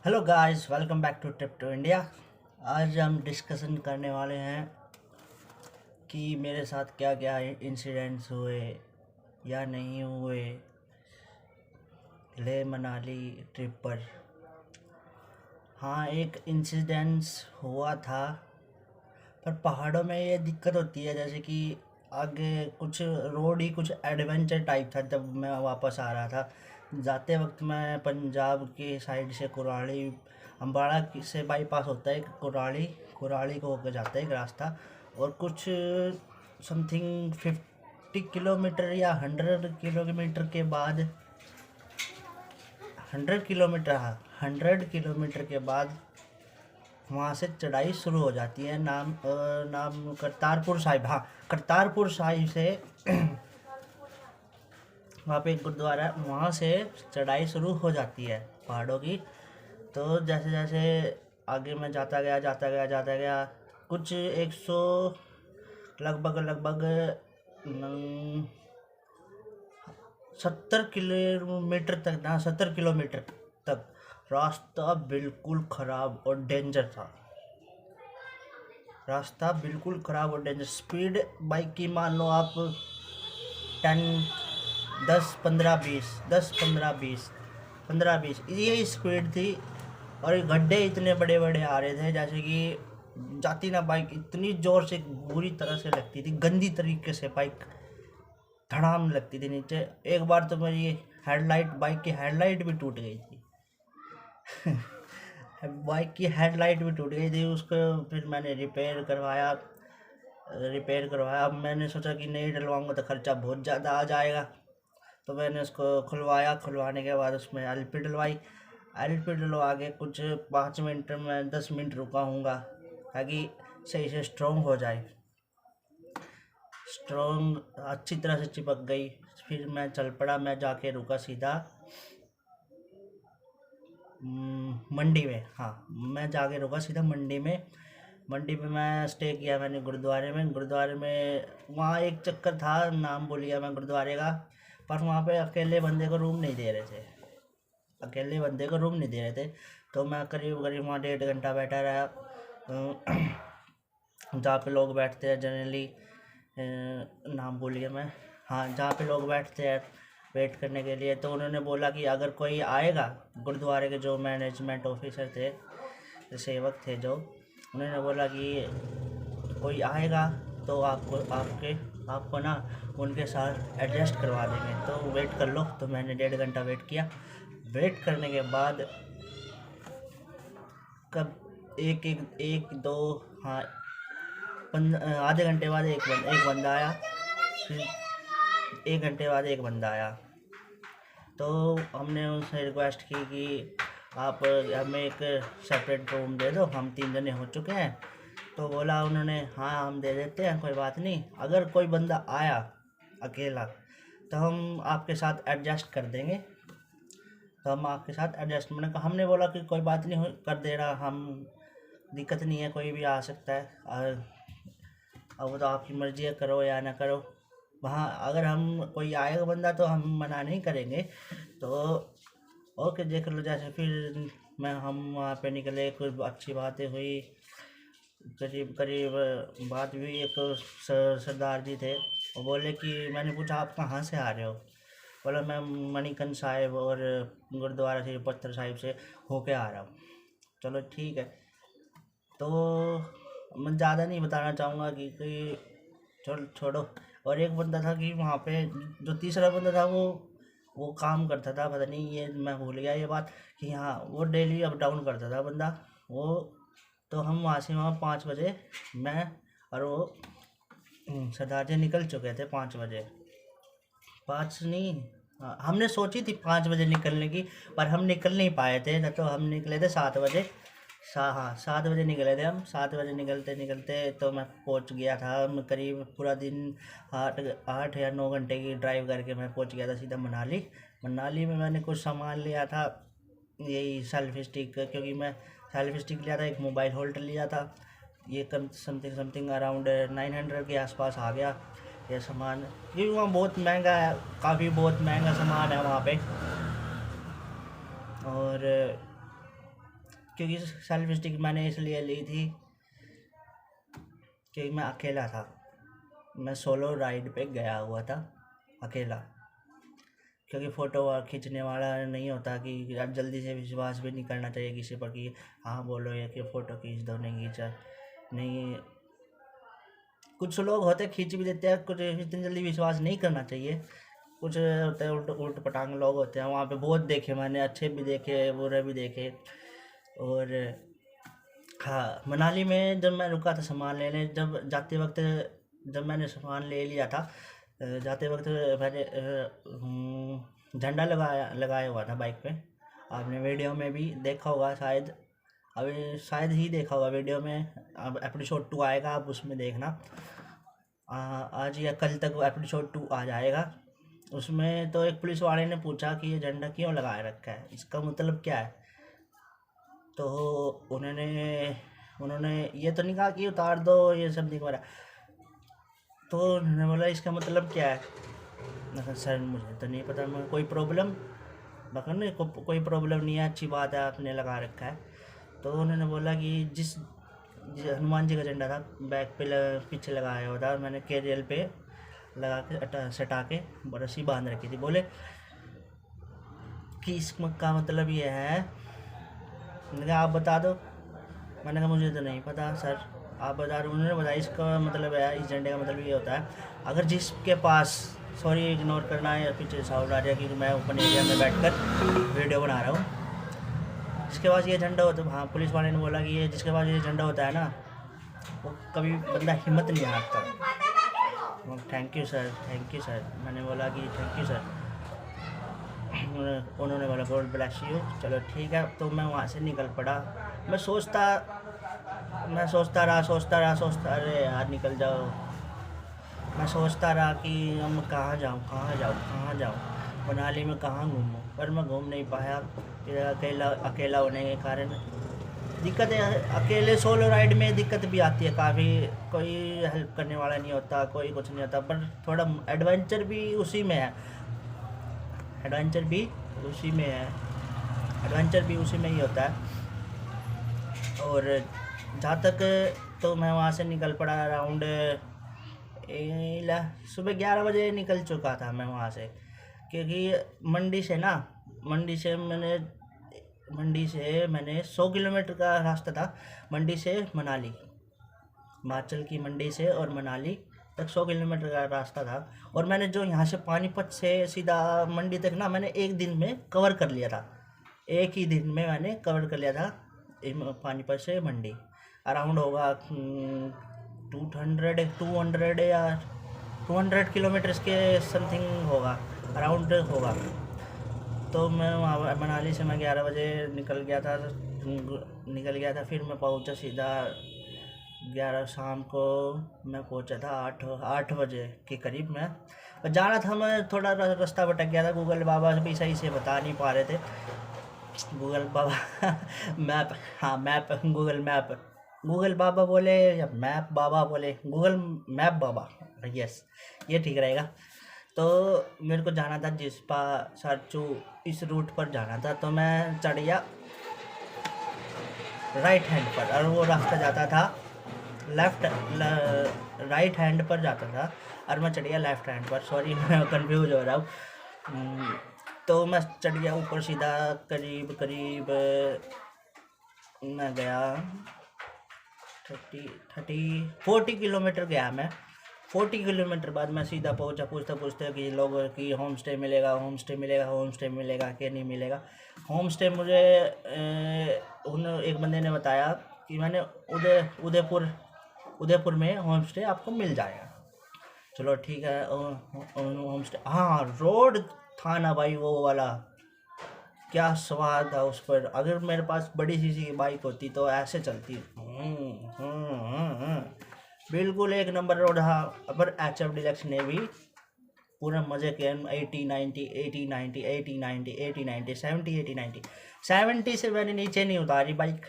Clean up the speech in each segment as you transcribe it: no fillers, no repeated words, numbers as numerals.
Hello guys, welcome back to trip to India. आज हम discussion करने वाले हैं कि मेरे साथ क्या क्या इंसिडेंट्स हुए या नहीं हुए लेह मनाली ट्रिप पर। हाँ, एक इंसिडेंट्स हुआ था, पर पहाड़ों में ये दिक्कत होती है जैसे कि आगे कुछ रोड ही कुछ एडवेंचर टाइप था। जब मैं वापस आ रहा था, जाते वक्त मैं पंजाब की साइड से कुराली अम्बाड़ा से बाईपास होता है, कुराली कुराली को होकर जाता है एक रास्ता। और कुछ समथिंग 50 किलोमीटर या 100 किलोमीटर के बाद 100 किलोमीटर, हाँ 100 किलोमीटर के बाद वहाँ से चढ़ाई शुरू हो जाती है। नाम करतारपुर साहिब, हाँ करतारपुर साहिब से वहाँ पे एक गुरुद्वारा है, वहाँ से चढ़ाई शुरू हो जाती है पहाड़ों की। तो जैसे जैसे आगे मैं जाता गया कुछ 100 लगभग लगभग 70 किलोमीटर तक ना 70 किलोमीटर तक रास्ता बिल्कुल ख़राब और डेंजर था। रास्ता बिल्कुल ख़राब और डेंजर। स्पीड बाइक की मान लो आप 10 10 15 20 ये स्पीड थी। और ये गड्ढे इतने बड़े बड़े आ रहे थे जैसे कि जाती ना बाइक इतनी ज़ोर से बुरी तरह से लगती थी, गंदी तरीके से बाइक धड़ाम लगती थी नीचे। एक बार तो मेरी बाइक की हेडलाइट भी टूट गई थी। बाइक की हेडलाइट भी टूट गई थी, उसको फिर मैंने रिपेयर करवाया। अब मैंने सोचा कि नहीं डलवाऊंगा तो खर्चा बहुत ज़्यादा आ जाएगा, तो मैंने उसको खुलवाया। खुलवाने के बाद उसमें एलपी डलवाई। एलपी डलवा के कुछ 5 मिनट में 10 मिनट रुका हूँगा ताकि सही से स्ट्रोंग हो जाए। स्ट्रोंग अच्छी तरह से चिपक गई। फिर मैं चल पड़ा। मैं जाके रुका सीधा मंडी में। हाँ, मैं जाके रुका सीधा मंडी में। मंडी में मैं स्टे किया मैंने गुरुद्वारे में वहाँ एक चक्कर था, नाम भूल गया मैं गुरुद्वारे का। पर वहाँ पे अकेले बंदे को रूम नहीं दे रहे थे। तो मैं करीब करीब वहाँ 1.5 घंटा बैठा रहा। जहाँ पे लोग बैठते हैं जनरली, नाम भूल गया मैं। हाँ, जहाँ पे लोग बैठते हैं वेट करने के लिए, तो उन्होंने बोला कि अगर कोई आएगा, गुरुद्वारे के जो मैनेजमेंट ऑफिसर थे, जो सेवक थे, जो उन्होंने बोला कि कोई आएगा तो आपको ना उनके साथ एडजस्ट करवा देंगे, तो वेट कर लो। तो मैंने 1.5 घंटा वेट किया। वेट करने के बाद कब एक दो, हाँ आधे घंटे बाद एक बंदा आया। फिर 1 घंटे बाद एक बंदा आया। तो हमने उनसे रिक्वेस्ट की कि आप हमें एक सेपरेट रूम दे दो, हम 3 जने हो चुके हैं। तो बोला उन्होंने, हाँ हम दे देते हैं, कोई बात नहीं। अगर कोई बंदा आया अकेला तो हम आपके साथ एडजस्ट कर देंगे। तो हम आपके साथ एडजस्ट, हमने बोला कि कोई बात नहीं, कर दे रहा, हम दिक्कत नहीं है, कोई भी आ सकता है। अब वो तो आपकी मर्ज़ी है, करो या ना करो। वहाँ अगर हम कोई आएगा बंदा तो हम मना नहीं करेंगे। तो ओके, देख लो जैसे। फिर हम वहाँ पे निकले, कुछ अच्छी बातें हुई, करीब करीब बात हुई। एक तो सरदार जी थे, वो बोले कि मैंने पूछा आप कहाँ से आ रहे हो? बोला मैं मणिकंद साहिब और गुरुद्वारा श्री पत्थर साहिब से होके आ रहा हूँ। चलो ठीक है। तो मैं ज़्यादा नहीं बताना चाहूँगा कि छोड़ो। और एक बंदा था कि वहाँ पे, जो तीसरा बंदा था, वो काम करता था, पता नहीं, ये मैं भूल गया ये बात, कि हाँ वो डेली अप डाउन करता था बंदा वो। तो हम वहाँ 5 बजे, मैं और वो सरदार जी निकल चुके थे 5 बजे। 5 नहीं, हाँ, हमने सोची थी 5 बजे निकलने की, पर हम निकल नहीं पाए थे ना। तो हम निकले थे 7 बजे। हाँ 7 बजे निकले थे हम। 7 बजे निकलते निकलते तो मैं पहुंच गया था। मैं करीब पूरा दिन 8 या 9 घंटे की ड्राइव करके मैं पहुंच गया था सीधा मनाली। मनाली में मैंने कुछ सामान लिया था, यही सेल्फी स्टिक, क्योंकि मैं सेल्फी स्टिक लिया था, एक मोबाइल होल्डर लिया था। ये कम समथिंग अराउंड 900 के आसपास आ गया ये सामान, क्योंकि वहाँ बहुत महंगा है, काफ़ी बहुत महंगा सामान है वहाँ पे। और क्योंकि सेल्फी स्टिक मैंने इसलिए ली थी क्योंकि मैं अकेला था, मैं सोलो राइड पे गया हुआ था अकेला। क्योंकि फ़ोटो खींचने वाला नहीं होता कि अब जल्दी से विश्वास भी नहीं करना चाहिए किसी पर कि हाँ बोलो ये कि फ़ोटो खींच दो, नहीं खींचा नहीं। कुछ लोग होते खींच भी देते हैं, कुछ इतनी जल्दी विश्वास नहीं करना चाहिए। कुछ होते हैं उल्ट उल्ट पटांग लोग होते हैं, वहाँ पे बहुत देखे मैंने, अच्छे भी देखे बुरे भी देखे। और हाँ, मनाली में जब मैं रुका था सामान लेने, जब जाते वक्त जब मैंने सामान ले लिया था, जाते वक्त मैंने झंडा लगाया लगाया हुआ था बाइक पे। आपने वीडियो में भी देखा होगा शायद, अभी शायद ही देखा होगा वीडियो में। अब एपिसोड 2 आएगा, आप उसमें देखना। आज या कल तक वो एपिसोड 2 आ जाएगा। उसमें तो एक पुलिस वाले ने पूछा कि ये झंडा क्यों लगाए रखा है, इसका मतलब क्या है। तो उन्होंने उन्होंने ये तो नहीं कहा कि उतार दो, ये सब नहीं करा। तो उन्होंने बोला इसका मतलब क्या है। मैं कहा सर मुझे तो नहीं पता, मैं कोई प्रॉब्लम, मैं नहीं कोई प्रॉब्लम नहीं है, अच्छी बात है आपने लगा रखा है। तो उन्होंने बोला कि जिस हनुमान जी का झंडा था बैक पे पीछे लगाया हुआ था, मैंने कैरियल पे लगा के सटा के रस्सी बांध रखी थी। बोले कि इसका मतलब ये है। मैंने कहा आप बता दो। मैंने कहा मुझे तो नहीं पता सर, आप बता दो। उन्होंने बताया इसका मतलब है, इस झंडे का मतलब ये होता है, अगर जिसके पास, सॉरी इग्नोर करना है, पीछे साउंड आ रहा है क्योंकि मैं ओपन एरिया में बैठकर वीडियो बना रहा हूँ। जिसके पास ये झंडा होता है, हाँ पुलिस वाले ने बोला कि ये जिसके पास ये झंडा होता है ना, वो कभी बंदा हिम्मत नहीं हारता। Thank you sir, thank you sir. मैंने बोला कि थैंक यू सर। उन्होंने बोला गॉड ब्लेस यू। चलो ठीक है। तो मैं वहाँ से निकल पड़ा। मैं सोचता रहा, अरे यार निकल जाओ। मैं सोचता रहा कि हम कहाँ जाऊँ, मनाली में कहाँ घूमूँ, पर मैं घूम नहीं पाया। फिर अकेला होने के कारण दिक्कत है। अकेले सोलो राइड में दिक्कत भी आती है काफ़ी, कोई हेल्प करने वाला नहीं होता, कोई कुछ नहीं होता। पर थोड़ा एडवेंचर भी उसी में है, एडवेंचर भी उसी में ही होता है। और जहाँ तक, तो मैं वहाँ से निकल पड़ा अराउंड सुबह 11 बजे निकल चुका था मैं वहाँ से। क्योंकि मंडी से मैंने 100 किलोमीटर का रास्ता था, मंडी से मनाली, हिमाचल की मंडी से और मनाली तक 100 किलोमीटर का रास्ता था। और मैंने जो यहाँ से पानीपत से सीधा मंडी तक ना, मैंने एक दिन में कवर कर लिया था। एक ही दिन में मैंने कवर कर लिया था पानीपत से मंडी। अराउंड होगा 200 या 200 किलोमीटर्स के समथिंग होगा, अराउंड होगा। तो मैं वहाँ मनाली से मैं 11 बजे निकल गया था। फिर मैं पहुँचा सीधा 11 शाम को। मैं पहुँचा था 8 बजे के करीब। मैं जाना था, मैं थोड़ा रास्ता भटक गया था, गूगल बाबा भी सही से बता नहीं पा रहे थे। गूगल बाबा मैप, हाँ मैप, गूगल बाबा बोले या मैप बाबा बोले, गूगल मैप बाबा, यस ये ठीक रहेगा। तो मेरे को जाना था जिस्पा सरचू, इस रूट पर जाना था। तो मैं चढ़ गया राइट हैंड पर, और वो रास्ता जाता था राइट हैंड पर जाता था, और मैं चढ़ गया लेफ्ट हैंड पर। सॉरी मैं कंफ्यूज हो रहा हूँ। तो मैं चढ़ गया ऊपर सीधा, करीब मैं गया 40 किलोमीटर गया मैं। 40 किलोमीटर बाद मैं सीधा पहुंचा, पूछते कि लोगों की होम स्टे मिलेगा कि नहीं मिलेगा। होम स्टे मुझे एक बंदे ने बताया कि मैंने उदयपुर में होम स्टे आपको मिल जाएगा। चलो ठीक है। होम स्टे, हाँ रोड था ना भाई वो वाला, क्या स्वाद था उस पर। अगर मेरे पास बड़ी सी बाइक होती तो ऐसे चलती। बिल्कुल एक नंबर रोड था। पर HF डीलक्स ने भी पूरा मज़े किए। 80 90 70 से मैंने नीचे नहीं उतारी बाइक।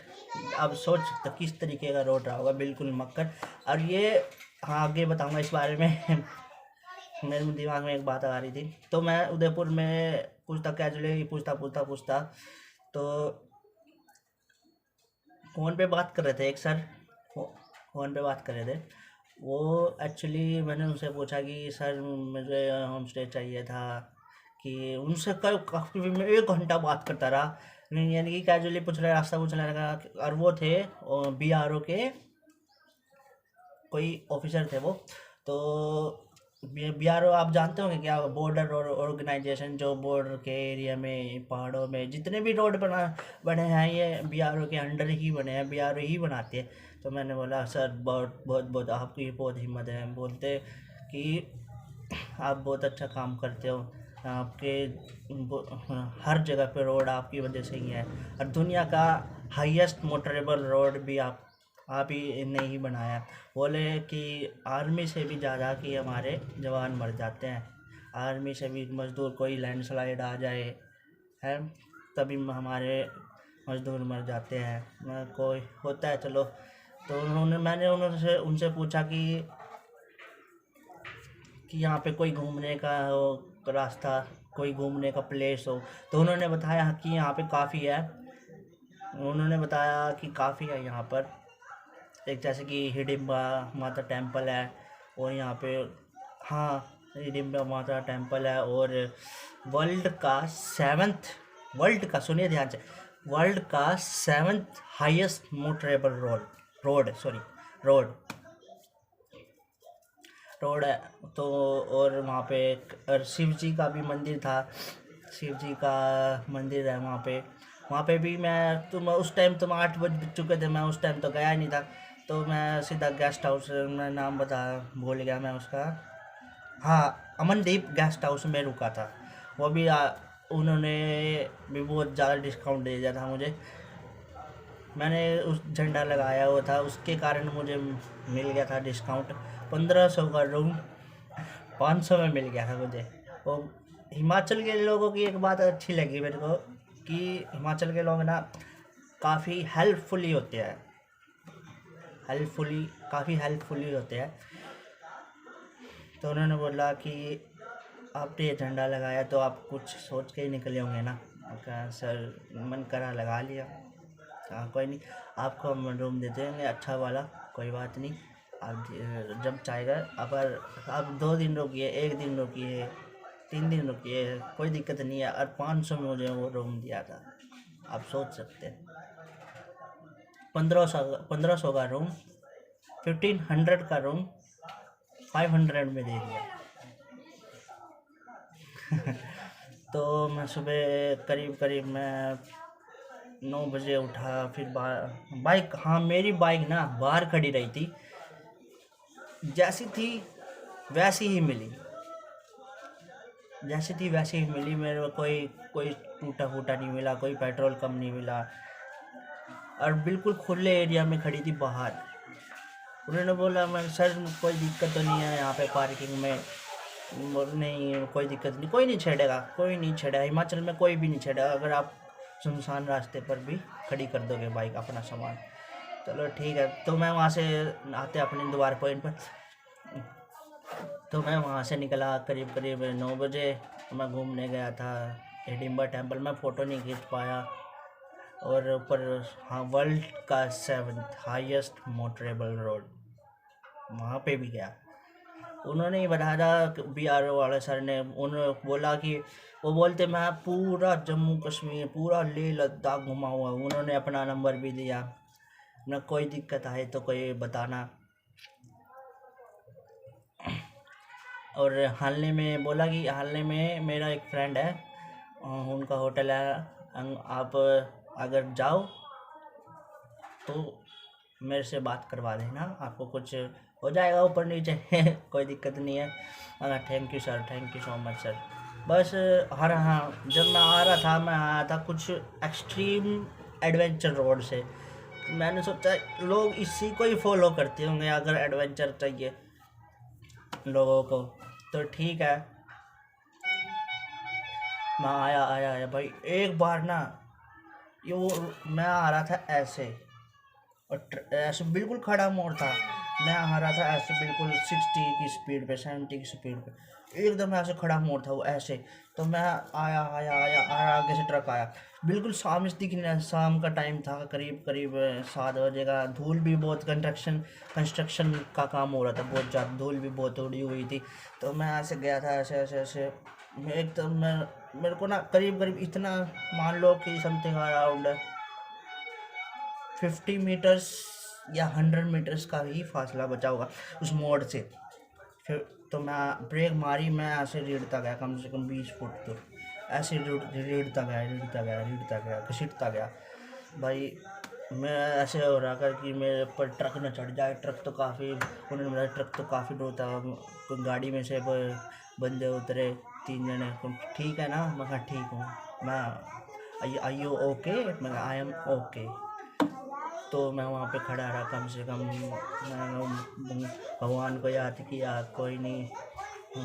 अब सोच सकते किस तरीके का रोड रहा होगा, बिल्कुल मक्कर। और ये हाँ आगे बताऊंगा इस बारे में। मेरे दिमाग में एक बात आ रही थी। तो मैं उदयपुर में पूछता तो फ़ोन पे बात कर रहे थे एक सर, फ़ोन पे बात कर रहे थे। वो एक्चुअली मैंने उनसे पूछा कि सर मुझे होम स्टे चाहिए था, कि उनसे कल काफ़ी मैं 1 घंटा बात करता रहा। यानी कि कैजुअली पूछ रहा, रास्ता पूछ रहा, और वो थे BRO के कोई ऑफिसर थे वो। तो BRO आप जानते होंगे क्या, बॉर्डर और ऑर्गेनाइजेशन, जो बॉर्डर के एरिया में पहाड़ों में जितने भी रोड बने हैं ये BRO के अंडर ही बने हैं, BRO ही बनाते हैं। तो मैंने बोला सर बहुत बहुत बहुत आपकी बहुत हिम्मत है। बोलते कि आप बहुत अच्छा काम करते हो, आपके हर जगह पे रोड आपकी वजह से ही है, और दुनिया का हाईएस्ट मोटरेबल रोड भी आप ही ने ही बनाया। बोले कि आर्मी से भी ज़्यादा कि हमारे जवान मर जाते हैं, आर्मी से भी मज़दूर, कोई लैंडस्लाइड आ जाए है तभी हमारे मज़दूर मर जाते हैं, कोई होता है चलो। तो मैंने उनसे पूछा कि यहाँ पे कोई घूमने का हो रास्ता, कोई घूमने का प्लेस हो। तो उन्होंने बताया कि यहाँ पे काफ़ी है, उन्होंने बताया कि काफ़ी है यहाँ पर। एक जैसे कि हिडिंबा माता टेम्पल है, और यहाँ पे हाँ हिडिंबा माता टेम्पल है, और वर्ल्ड का सुनिए ध्यान से, वर्ल्ड का 7th हाईएस्ट मोटरेबल रोड है। तो और वहाँ पे और शिव जी का भी मंदिर था, शिव जी का मंदिर है वहाँ पे भी उस टाइम तुम 8 बज चुके थे, मैं उस टाइम तो गया ही नहीं था। तो मैं सीधा गेस्ट हाउस, मैं नाम भूल गया मैं उसका, हाँ अमनदीप गेस्ट हाउस में रुका था। वो भी उन्होंने भी बहुत ज़्यादा डिस्काउंट दे दिया था मुझे। मैंने उस झंडा लगाया हुआ था, उसके कारण मुझे मिल गया था डिस्काउंट। 1500 का रूम 500 में मिल गया था मुझे। वो हिमाचल के लोगों की एक बात अच्छी लगी मेरे को, कि हिमाचल के लोग ना काफ़ी हेल्पफुली होते हैं, काफ़ी हेल्पफुली होते हैं। तो उन्होंने बोला कि आपने ये झंडा लगाया तो आप कुछ सोच के ही निकले होंगे ना। कहा सर मन करा लगा लिया। हाँ कोई नहीं, आपको हम रूम दे देंगे अच्छा वाला, कोई बात नहीं। आप जब चाहेगा, अगर आप 2 दिन रुकिए, 1 दिन रुकिए, 3 दिन रुकिए, कोई दिक्कत नहीं है। और 500 में मुझे वो रूम दिया था, आप सोच सकते हैं। 1500 का रूम, 1500 का रूम 500 में दे दिया। तो मैं सुबह करीब मैं 9 बजे उठा, फिर बाइक, हाँ मेरी बाइक ना बाहर खड़ी रही थी, जैसी थी वैसी ही मिली, मेरे को कोई टूटा फूटा नहीं मिला, कोई पेट्रोल कम नहीं मिला, और बिल्कुल खुले एरिया में खड़ी थी बाहर। उन्होंने बोला मैं सर कोई दिक्कत तो नहीं है यहाँ पे पार्किंग में? नहीं कोई दिक्कत नहीं, कोई नहीं छेड़ेगा, हिमाचल में कोई भी नहीं छेड़ेगा अगर आप सुनसान रास्ते पर भी खड़ी कर दोगे बाइक अपना सामान। चलो ठीक है। तो मैं वहाँ से आते अपने द्वार पॉइंट पर, तो मैं वहाँ से निकला करीब 9 बजे। मैं घूमने गया था हिडिंबा टेम्पल में, फ़ोटो नहीं खींच पाया। और ऊपर हाँ वर्ल्ड का 7th हाईएस्ट मोटरेबल रोड, वहाँ पे भी गया। उन्होंने ही बताया BRO वाले सर ने, उन्होंने बोला कि वो बोलते मैं पूरा जम्मू कश्मीर, पूरा लेह लद्दाख घुमा हुआ। उन्होंने अपना नंबर भी दिया, ना कोई दिक्कत आए तो कोई बताना। और हालने में बोला कि हालने में मेरा एक फ्रेंड है, उनका होटल है, आप अगर जाओ तो मेरे से बात करवा देना, आपको कुछ हो जाएगा ऊपर नीचे कोई दिक्कत नहीं है। Thank you sir, thank you so much sir. बस हाँ जब मैं आया था कुछ एक्सट्रीम एडवेंचर रोड से। मैंने सोचा लोग इसी को ही फॉलो करते होंगे अगर एडवेंचर चाहिए लोगों को, तो ठीक है। मैं आया भाई, एक बार ना मैं आ रहा था ऐसे, और ऐसे बिल्कुल खड़ा मोड़ था, मैं आ रहा था ऐसे बिल्कुल 60 की स्पीड पे, 70 की स्पीड पे, एकदम ऐसे खड़ा मोड़ था वो ऐसे। तो मैं आया आया आया आया, आगे से ट्रक आया, बिल्कुल सामने से दिख नहीं रहा। शाम का टाइम था, करीब करीब 7 बजे का। धूल भी बहुत, कंस्ट्रक्शन का काम हो रहा था, बहुत ज़्यादा धूल भी बहुत उड़ी हुई थी। तो मैं ऐसे गया था ऐसे ऐसे ऐसे, मैं एकदम मैं मेरे को ना करीब करीब इतना, मान लो कि समथिंग अराउंड 50 मीटर्स या 100 मीटर्स का ही फासला बचा होगा उस मोड़ से। फिर तो मैं ब्रेक मारी, मैं ऐसे रेड़ता गया कम से कम 20 फुट, तो ऐसे रेड़ता गया घसीटता गया भाई। मैं ऐसे हो रहा था कि मेरे पर ट्रक न चढ़ जाए। ट्रक तो काफ़ी, उन्होंने बोला ट्रक तो काफ़ी दूर था। कोई गाड़ी में से कोई बंदे उतरे, 3 जने। तुम ठीक है ना? मैं कहा ठीक हूँ। मैं आई यू ओके? मैं आई एम ओके। तो मैं वहाँ पे खड़ा रहा कम से कम। मैं भगवान को याद किया, कोई नहीं,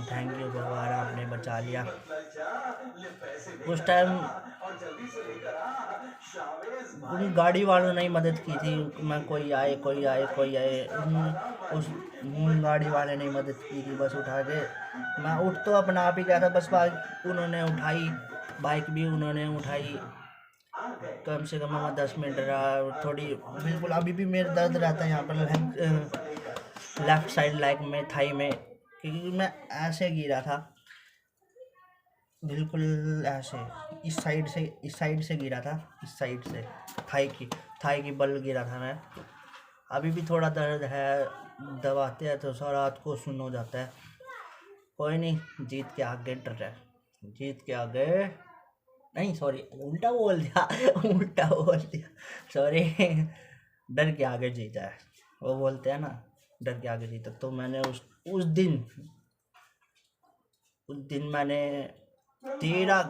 थैंक यू भगवान, आपने बचा लिया। उस टाइम उन गाड़ी वालों ने ही मदद की थी। मैं कोई आए कोई आए कोई आए, उन गाड़ी वाले ने मदद की थी बस उठा के। मैं उठ तो अपना आप ही गया था, बस बाइक उन्होंने उठाई, बाइक भी उन्होंने उठाई। कम से कम मैं 10 मिनट रहा थोड़ी, बिल्कुल अभी भी मेरे दर्द रहता है यहाँ पर लेफ्ट साइड लेग में, थाई में, क्योंकि मैं ऐसे गिरा था, बिल्कुल ऐसे इस साइड से गिरा था, इस साइड से थाई की बल गिरा था मैं। अभी भी थोड़ा दर्द है, दबाते हैं तो रात को सुन हो जाता है। कोई नहीं, जीत के आगे डर है, जीत के आगे नहीं, सॉरी उल्टा बोल दिया सॉरी। डर के आगे जीता है, वो बोलते हैं ना, डर के आगे जीता। तो मैंने उस दिन मैंने 12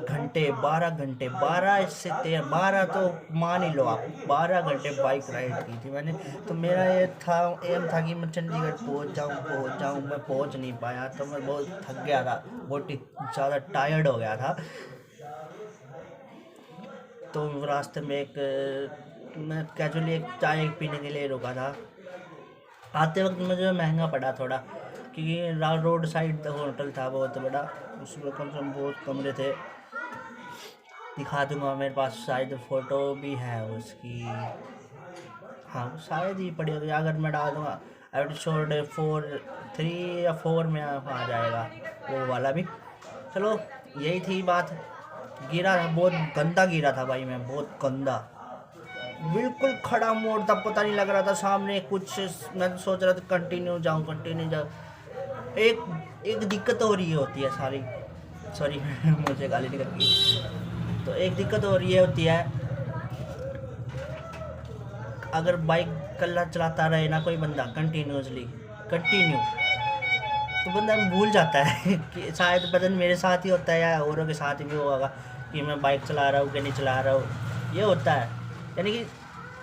से 12 तो मान ही लो आप, 12 घंटे बाइक राइड की थी मैंने। तो मेरा ये था, एम था कि मैं चंडीगढ़ पहुंच जाऊं। मैं पहुंच नहीं पाया, तो मैं बहुत थक गया था, बहुत ज़्यादा टायर्ड हो गया था। तो रास्ते में मैं कैजुअली एक चाय पीने के लिए रुका था। आते वक्त मुझे महंगा पड़ा थोड़ा, क्योंकि रोड साइड होटल था बहुत बड़ा, उसमें कम से कम बहुत कमरे थे। दिखा दूंगा, मेरे पास शायद फ़ोटो भी है उसकी, हाँ शायद ही पड़ी होगी, अगर मैं डाल दूंगा एपिसोड 3 या 4 में आ जाएगा वो वाला भी। चलो यही थी बात। गिरा था, बहुत गंदा गिरा था भाई मैं, बहुत गंदा, बिल्कुल खड़ा मोड़ था, पता नहीं लग रहा था सामने कुछ। मैं सोच रहा था कंटिन्यू जाऊँ। एक एक दिक्कत हो रही होती है सारी, सॉरी मुझे गाली निकल गई। तो एक दिक्कत हो रही होती है, अगर बाइक कल्ला चलाता रहे ना कोई बंदा कंटिन्यू, तो बंदा भूल जाता है कि शायद बदन मेरे साथ ही होता है या औरों के साथ भी होगा कि मैं बाइक चला रहा हूँ कि नहीं चला रहा हूँ, ये होता है। यानी कि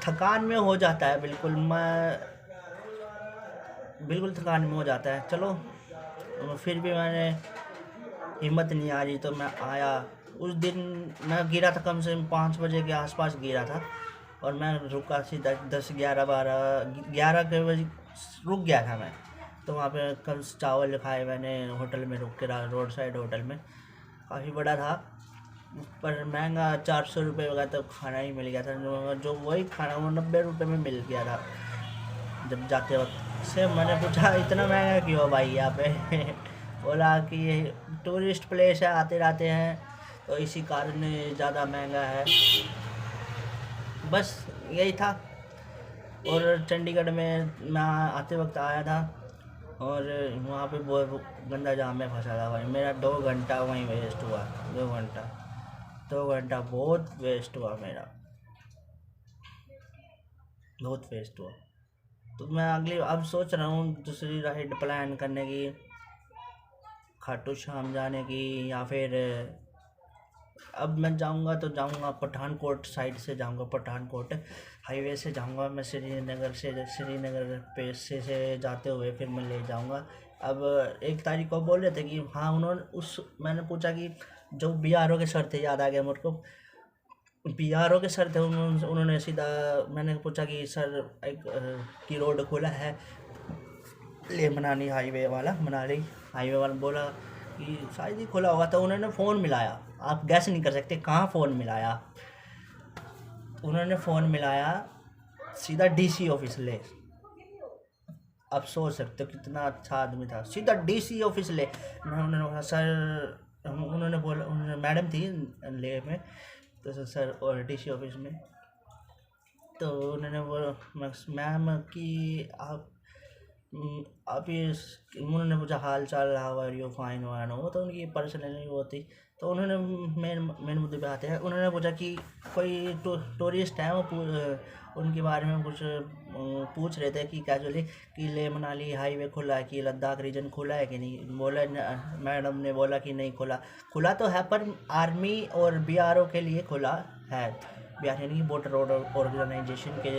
थकान में हो जाता है, बिल्कुल थकान में हो जाता है। चलो फिर भी मैंने हिम्मत नहीं आ रही, तो मैं आया। उस दिन मैं गिरा था कम से कम 5 बजे के आसपास गिरा था, और मैं रुका सीधा 10, 11, 11 के बजे रुक गया था मैं। तो वहाँ पे कल चावल खाए मैंने, होटल में रुक के, रोड साइड होटल में, काफ़ी बड़ा था, पर महंगा 400 रुपये का तो खाना ही मिल गया था। जो वही खाना वो 90 रुपये में मिल गया था जब जाते वक्त से। मैंने पूछा इतना महंगा क्यों भाई यहाँ पे बोला कि ये टूरिस्ट प्लेस है, आते रहते हैं, तो इसी कारण ज़्यादा महंगा है, बस यही था। और चंडीगढ़ में मैं आते वक्त आया था, और वहाँ पे बहुत गंदा जाम में फंसा था भाई। मेरा 2 घंटा वहीं वेस्ट हुआ, 2 घंटा बहुत वेस्ट हुआ मेरा, बहुत वेस्ट हुआ। तो मैं अब सोच रहा हूँ दूसरी राइड प्लान करने की, खाटू श्याम जाने की, या फिर अब मैं जाऊंगा तो जाऊंगा पठानकोट साइड से, जाऊंगा पठानकोट हाईवे से जाऊंगा मैं, श्रीनगर पे से जाते हुए फिर मैं ले जाऊंगा। अब 1 तारीख को बोल रहे थे कि हाँ, मैंने पूछा कि जो BRO के सर थे, याद आ गया मेरे को, BRO के सर थे, उन्होंने सीधा, मैंने पूछा कि सर एक की रोड खुला है ले मनाली हाईवे वाला, मनाली हाईवे वाला बोला कि शायद ही खुला होगा, तो उन्होंने फ़ोन मिलाया। आप गैस नहीं कर सकते कहाँ फ़ोन मिलाया। उन्होंने फ़ोन मिलाया सीधा डीसी ऑफिस ले। आप सोच सकते हो कितना अच्छा आदमी था, सीधा डीसी ऑफिस ले। उन्होंने बोला सर, उन्होंने बोला, उन्होंने मैडम थी ले में, तो सर और डीसी ऑफिस में, तो उन्होंने बोला मैम कि आप ये उन्होंने पूछा हाल चाल, how are you, fine wine, वो तो उनकी पर्सनली वो थी। तो उन्होंने मेन मुद्दे पे आते हैं। उन्होंने पूछा कि कोई टूरिस्ट है, वो उनके बारे में कुछ पूछ रहे थे कि कैजुअली कि ले मनाली हाईवे खुला है कि लद्दाख रीजन खुला है कि नहीं। बोला मैडम ने बोला कि नहीं खुला तो है, पर आर्मी और बीआरओ के लिए खुला है, बिहार यानी कि बॉर्डर रोड ऑर्गेनाइजेशन के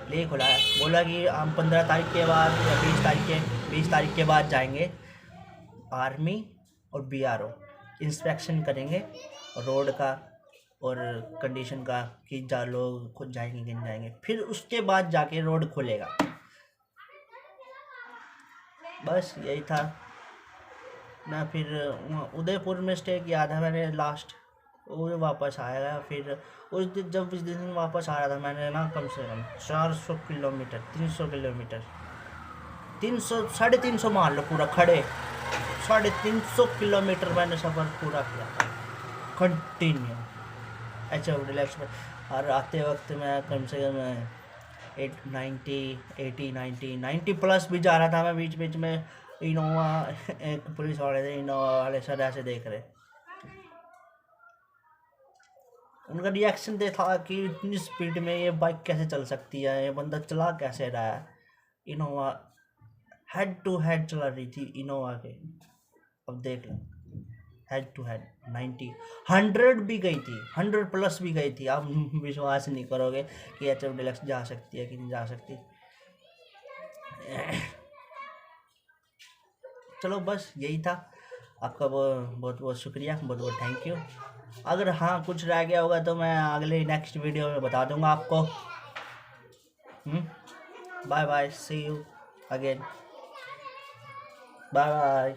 लिए खुला है। बोला कि हम 15 तारीख के बाद या 20 तारीख के बाद जाएंगे, आर्मी और बीआरओ इंस्पेक्शन करेंगे रोड का और कंडीशन का कि लोग खुद जाएंगे कि नहीं जाएंगे, फिर उसके बाद जाके रोड खुलेगा। बस यही था। मैं फिर उदयपुर में स्टे किया था मैंने लास्ट, वो वापस आया। फिर उस दिन वापस आ रहा था मैंने ना, कम से कम 400 किलोमीटर 300 किलोमीटर 300 मान लो पूरा खड़े, 350 किलोमीटर मैंने सफ़र पूरा किया कंटिन्यू HF डिलक्स में। और आते वक्त मैं कम से कम 90 प्लस भी जा रहा था मैं। बीच में इनोवा, एक पुलिस वाले थे, इनोवा वाले सर ऐसे देख रहे, उनका रिएक्शन देखा कि इतनी स्पीड में ये बाइक कैसे चल सकती है, ये बंदा चला कैसे रहा है। इनोवा हेड टू हेड चला रही थी इनोवा के। अब देख लो, हेड टू हेड 90 100 भी गई थी, 100 प्लस भी गई थी। आप विश्वास नहीं करोगे कि HF डिलक्स जा सकती है कि नहीं जा सकती। चलो बस यही था। आपका बहुत बहुत शुक्रिया, बहुत बहुत थैंक यू। अगर हाँ कुछ रह गया होगा तो मैं अगले नेक्स्ट वीडियो में बता दूंगा आपको। Bye bye, see you again, bye bye.